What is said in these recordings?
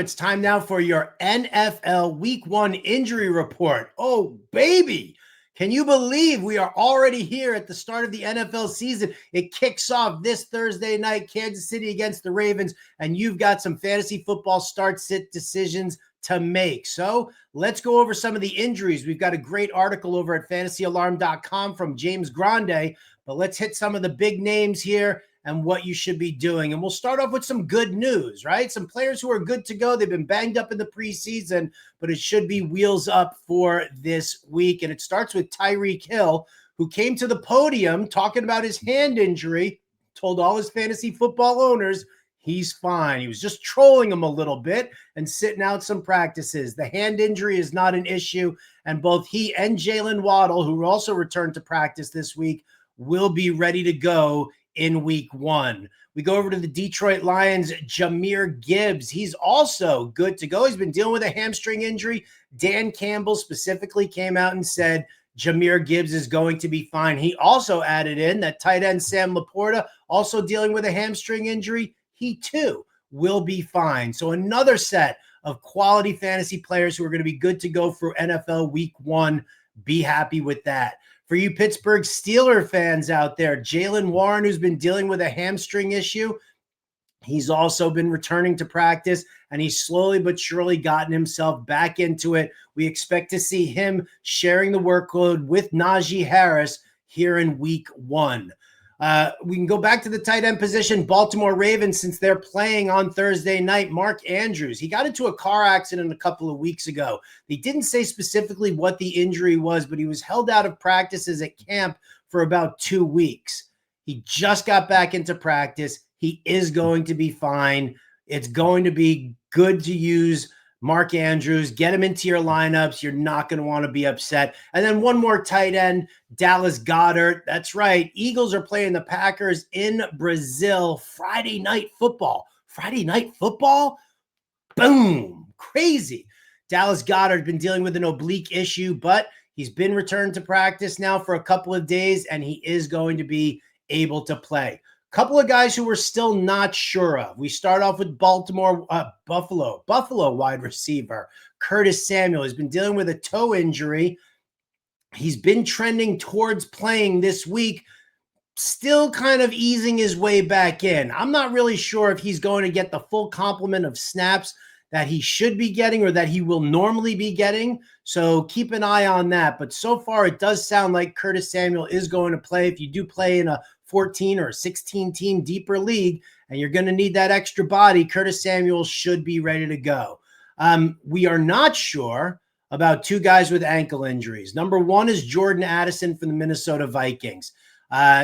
It's time now for your NFL Week 1 injury report. Oh, baby. Can you believe we are already here at the start of the NFL season? It kicks off this Thursday night, Kansas City against the Ravens, and you've got some fantasy football start-sit decisions to make. So let's go over some of the injuries. We've got a great article over at fantasyalarm.com from James Grande, but let's hit some of the big names here and what you should be doing. And we'll start off with some good news, right? Some players who are good to go. They've been banged up in the preseason, but it should be wheels up for this week. And it starts with Tyreek Hill, who came to the podium talking about his hand injury, told all his fantasy football owners he's fine. He was just trolling them a little bit and sitting out some practices. The hand injury is not an issue, and both he and Jaylen Waddle, who also returned to practice this week, will be ready to go in week 1. We go over to the Detroit Lions, Jahmyr Gibbs. He's also good to go. He's been dealing with a hamstring injury. Dan Campbell specifically came out and said Jahmyr Gibbs is going to be fine. He also added in that tight end Sam LaPorta, also dealing with a hamstring injury. He too will be fine. So another set of quality fantasy players who are going to be good to go for NFL Week 1. Be happy with that. For you Pittsburgh Steelers fans out there, Jaylen Warren, who's been dealing with a hamstring issue, he's also been returning to practice, and he's slowly but surely gotten himself back into it. We expect to see him sharing the workload with Najee Harris here in week 1. We can go back to the tight end position. Baltimore Ravens, since they're playing on Thursday night, Mark Andrews. He got into a car accident a couple of weeks ago. They didn't say specifically what the injury was, but he was held out of practices at camp for about 2 weeks. He just got back into practice. He is going to be fine. It's going to be good to use Mark Andrews. Get him into your lineups. You're not going to want to be upset. And then one more tight end, Dallas Goedert. That's right. Eagles are playing the Packers in Brazil. Friday night football. Friday night football? Boom. Crazy. Dallas Goedert been dealing with an oblique issue, but he's been returned to practice now for a couple of days, and he is going to be able to play. Couple of guys who we're still not sure of. We start off with Buffalo wide receiver, Curtis Samuel. He's been dealing with a toe injury. He's been trending towards playing this week, still kind of easing his way back in. I'm not really sure if he's going to get the full complement of snaps that he should be getting or that he will normally be getting. So keep an eye on that. But so far, it does sound like Curtis Samuel is going to play. If you do play in a 14 or 16 team deeper league and you're going to need that extra body, Curtis Samuel should be ready to go. We are not sure about 2 guys with ankle injuries. Number 1 is Jordan Addison from the Minnesota Vikings.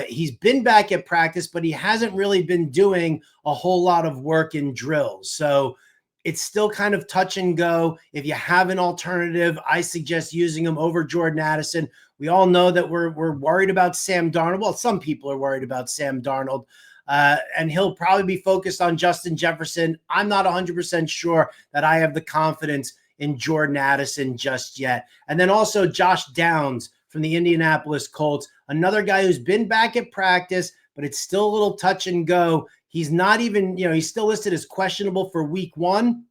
He's been back at practice, but he hasn't really been doing a whole lot of work in drills. So it's still kind of touch and go. If you have an alternative, I suggest using him over Jordan Addison. We all know that we're worried about Sam Darnold. Well, some people are worried about Sam Darnold, and he'll probably be focused on Justin Jefferson. I'm not 100% sure that I have the confidence in Jordan Addison just yet. And then also Josh Downs from the Indianapolis Colts, another guy who's been back at practice, but it's still a little touch and go. He's not even, he's still listed as questionable for week 1.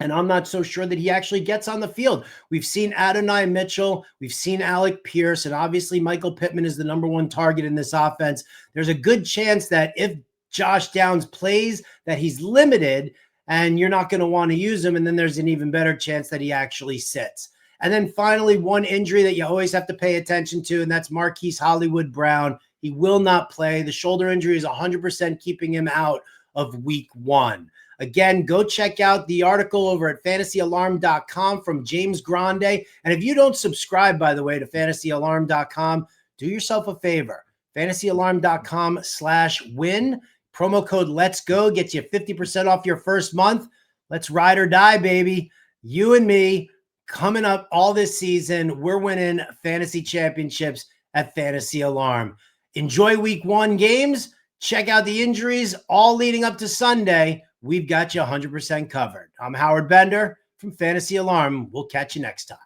And I'm not so sure that he actually gets on the field. We've seen Adonai Mitchell. We've seen Alec Pierce. And obviously Michael Pittman is the number 1 target in this offense. There's a good chance that if Josh Downs plays, that he's limited and you're not going to want to use him. And then there's an even better chance that he actually sits. And then finally, one injury that you always have to pay attention to, and that's Marquise Brown. He will not play. The shoulder injury is 100% keeping him out of week 1. Again, go check out the article over at fantasyalarm.com from James Grande. And if you don't subscribe, by the way, to fantasyalarm.com, do yourself a favor. fantasyalarm.com/win. Promo code Let's Go gets you 50% off your first month. Let's ride or die, baby. You and me coming up all this season. We're winning fantasy championships at Fantasy Alarm. Enjoy week 1 games. Check out the injuries all leading up to Sunday. We've got you 100% covered. I'm Howard Bender from Fantasy Alarm. We'll catch you next time.